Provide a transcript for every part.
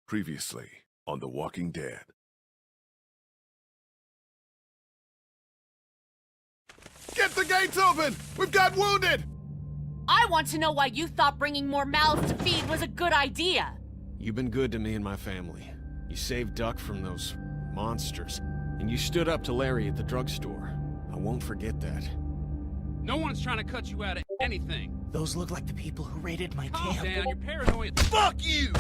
Previously on The Walking Dead. Get the gates open! We've got wounded! I want to know why you thought bringing more mouths to feed was a good idea. You've been good to me and my family. You saved Duck from those monsters, and you stood up to Larry at the drugstore. I won't forget that. No one's trying to cut you out of anything. Those look like the people who raided my Calm camp. down, you're paranoid. Fuck you!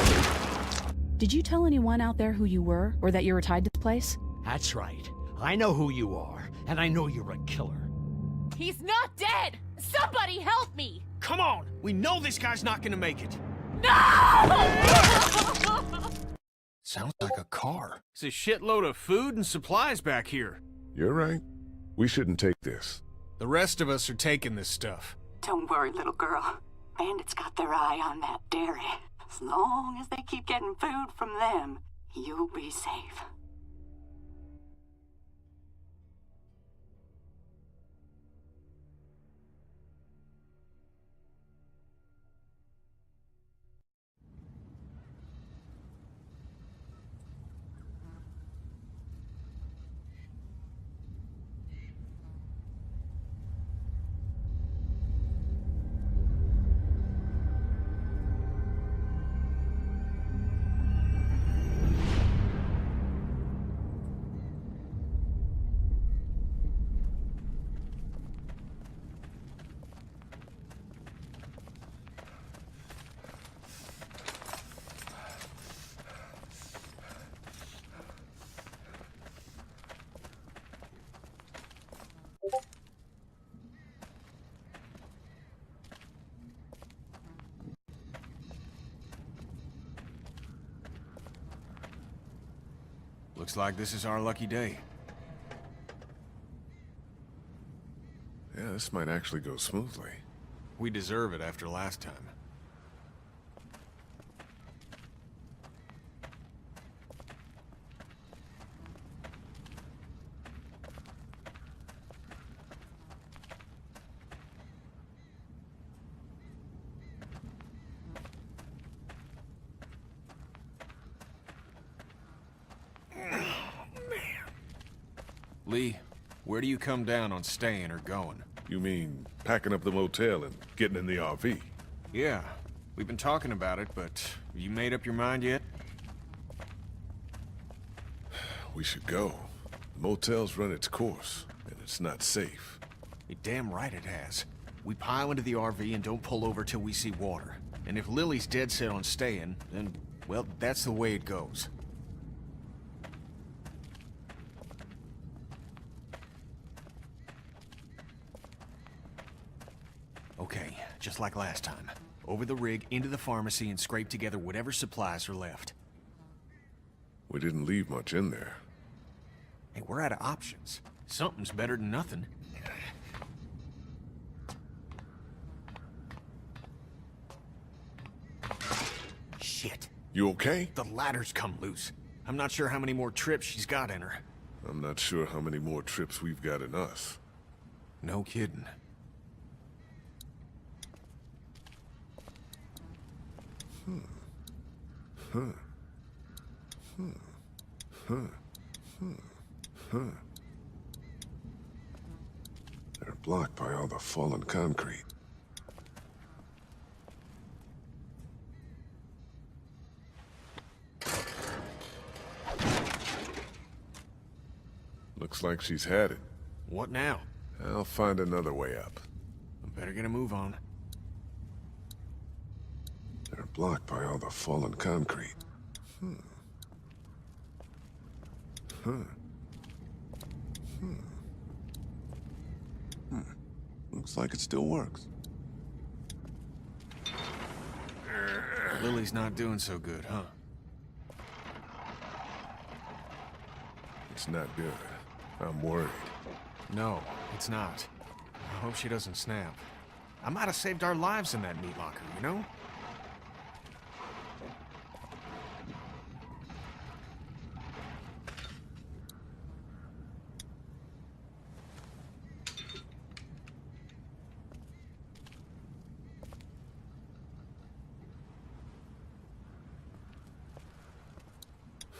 Did you tell anyone out there who you were, or that you were tied to the place? That's right. I know who you are, and I know you're a killer. He's not dead! Somebody help me! Come on! We know this guy's not gonna make it! No! Sounds like a car. There's a shitload of food and supplies back here. You're right. We shouldn't take this. The rest of us are taking this stuff. Don't worry, little girl. Bandits got their eye on that dairy. As long as they keep getting food from them, you'll be safe. Looks like this is our lucky day. Yeah, this might actually go smoothly. We deserve it after last time. Lee, where do you come down on staying or going? You mean packing up the motel and getting in the RV? Yeah, we've been talking about it, but have you made up your mind yet? We should go. The motel's run its course, and it's not safe. You're damn right it has. We pile into the RV and don't pull over till we see water. And if Lily's dead set on staying, then, well, that's the way it goes. Okay, just like last time. Over the rig, into the pharmacy, and scrape together whatever supplies are left. We didn't leave much in there. Hey, we're out of options. Something's better than nothing. Shit. You okay? The ladder's come loose. I'm not sure how many more trips she's got in her. I'm not sure how many more trips we've got in us. No kidding. They're blocked by all the fallen concrete. Looks like she's had it. What now? I'll find another way up. I better get a move on. They're blocked by all the fallen concrete. Looks like it still works. Lily's not doing so good, huh? It's not good. I'm worried. No, it's not. I hope she doesn't snap. I might have saved our lives in that meat locker, you know?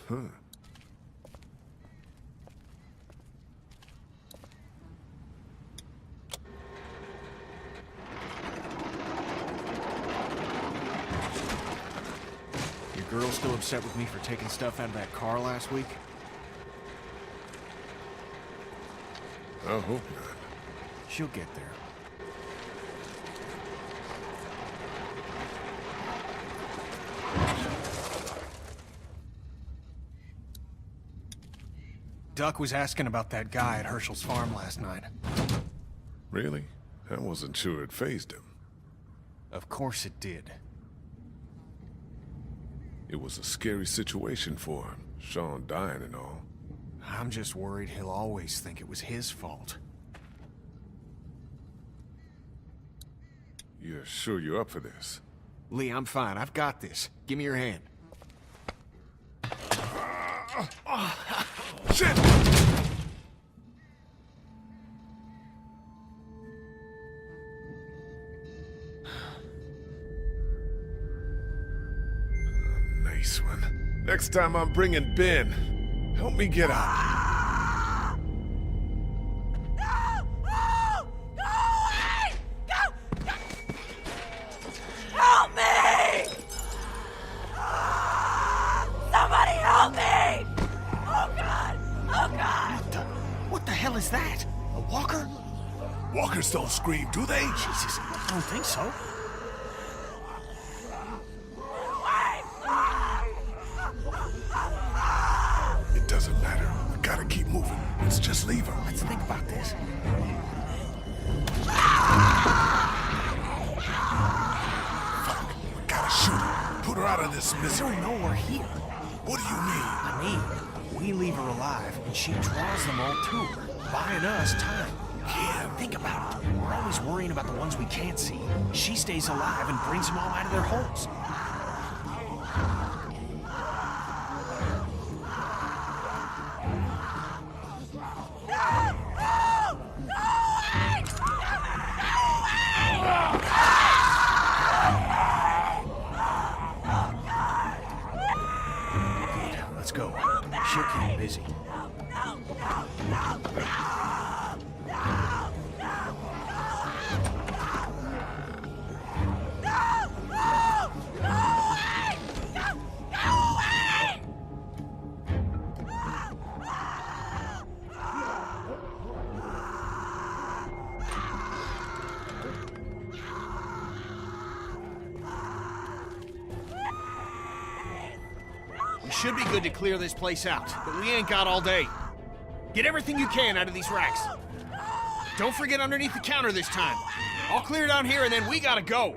Huh. Your girl still upset with me for taking stuff out of that car last week? I hope not. She'll get there. Duck was asking about that guy at Herschel's farm last night. Really? I wasn't sure it fazed him. Of course it did. It was a scary situation for him, Sean dying and all. I'm just worried he'll always think it was his fault. You're sure you're up for this? Lee, I'm fine. I've got this. Give me your hand. Shit! Nice one. Next time I'm bringing Ben. Help me get out. Help me! Somebody help me! Oh God! Oh God! What the hell is that? A walker? Walkers don't scream, do they? Jesus, I don't think so. It doesn't matter. I gotta keep moving. Let's just leave her. Let's think about this. Fuck. We gotta shoot her. Put her out of this I misery. don't know we're here. What do you mean? I mean, we leave her alive, and she draws them all to her, buying us time. Yeah, think about it. We're always worrying about the ones we can't see. She stays alive and brings them all out of their holes. Let's go. She'll keep busy. We should be good to clear this place out, but we ain't got all day. Get everything you can out of these racks. Don't forget underneath the counter this time. I'll clear down here and then we gotta go.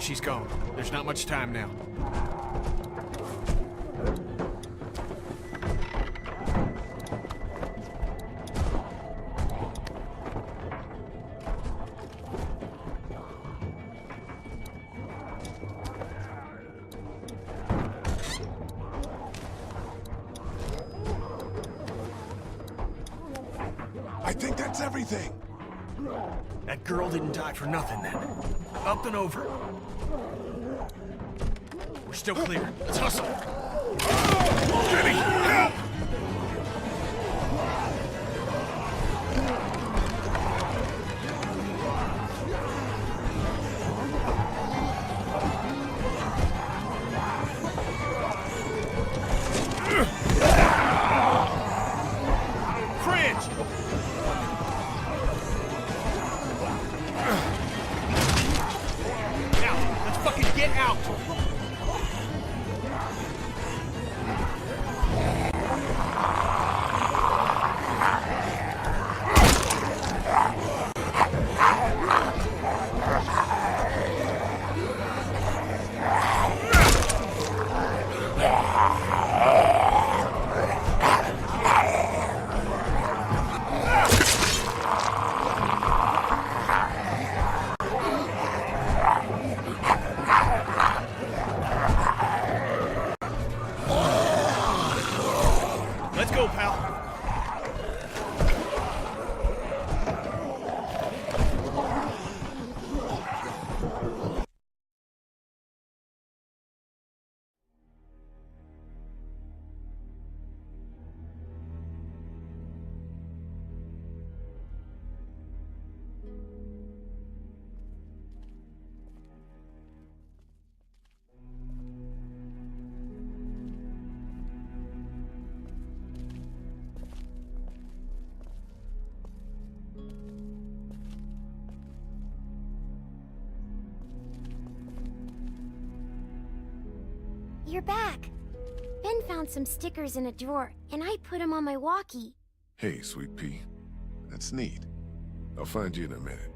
She's gone. There's not much time now. I think that's everything. That girl didn't die for nothing then. Up and over. We're still clear. Let's hustle. Jenny, help! Fringe! Now, let's fucking get out! you're back. Ben found some stickers in a drawer, and I put them on my walkie. Hey, Sweet Pea. That's neat. I'll find you in a minute.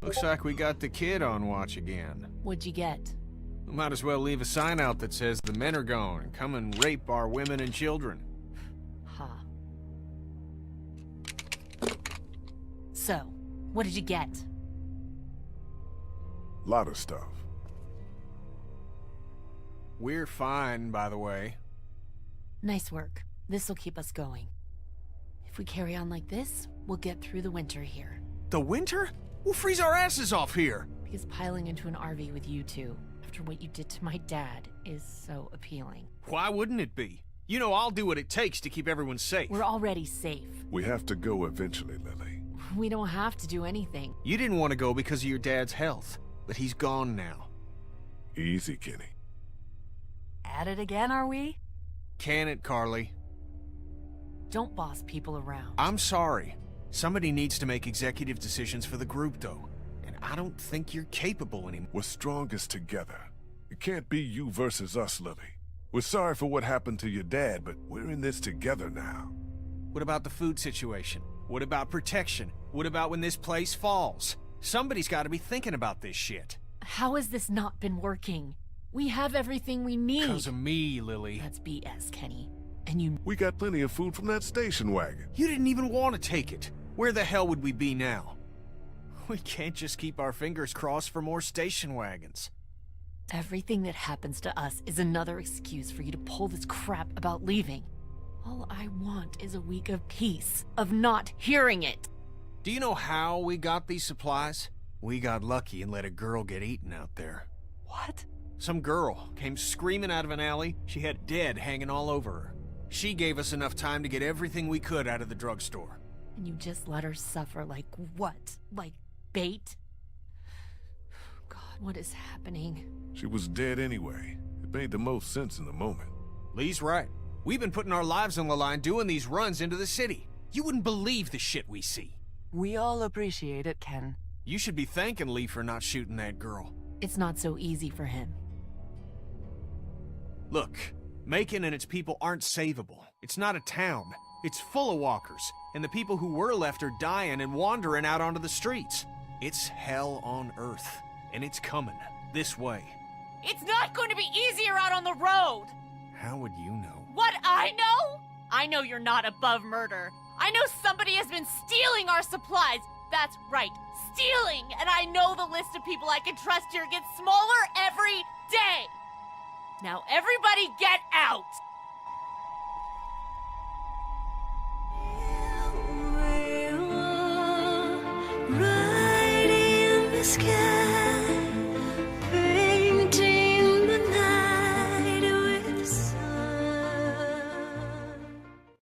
Looks like we got the kid on watch again. What'd you get? We might as well leave a sign out that says the men are gone and come and rape our women and children. Huh. So, what did you get? Lot of stuff. We're fine, by the way. Nice work. This'll keep us going. If we carry on like this, we'll get through the winter here. The winter? We'll freeze our asses off here. Because piling into an RV with you two, after what you did to my dad, is so appealing. Why wouldn't it be? You know I'll do what it takes to keep everyone safe. We're already safe. We have to go eventually, Lily. We don't have to do anything. You didn't want to go because of your dad's health, but he's gone now. Easy, Kenny. At it again, are we? Can it, Carly? Don't boss people around. I'm sorry. Somebody needs to make executive decisions for the group, though. And I don't think you're capable anymore. We're strongest together. It can't be you versus us, Lily. We're sorry for what happened to your dad, but we're in this together now. What about the food situation? What about protection? What about when this place falls? Somebody's got to be thinking about this shit. How has this not been working? We have everything we need. Because of me, Lily. That's BS, Kenny. And you... We got plenty of food from that station wagon. You didn't even want to take it. Where the hell would we be now? We can't just keep our fingers crossed for more station wagons. Everything that happens to us is another excuse for you to pull this crap about leaving. All I want is a week of peace, of not hearing it. Do you know how we got these supplies? We got lucky and let a girl get eaten out there. What? Some girl came screaming out of an alley. She had dead hanging all over her. She gave us enough time to get everything we could out of the drugstore. And you just let her suffer like what? Like bait? God, what is happening? She was dead anyway. It made the most sense in the moment. Lee's right. We've been putting our lives on the line doing these runs into the city. You wouldn't believe the shit we see. We all appreciate it, Ken. You should be thanking Lee for not shooting that girl. It's not so easy for him. Look, Macon and its people aren't savable. It's not a town. It's full of walkers, and the people who were left are dying and wandering out onto the streets. It's hell on earth, and it's coming this way. It's not going to be easier out on the road! How would you know? What I know? I know you're not above murder. I know somebody has been stealing our supplies. That's right, stealing! And I know the list of people I can trust here gets smaller every day. Now everybody get out!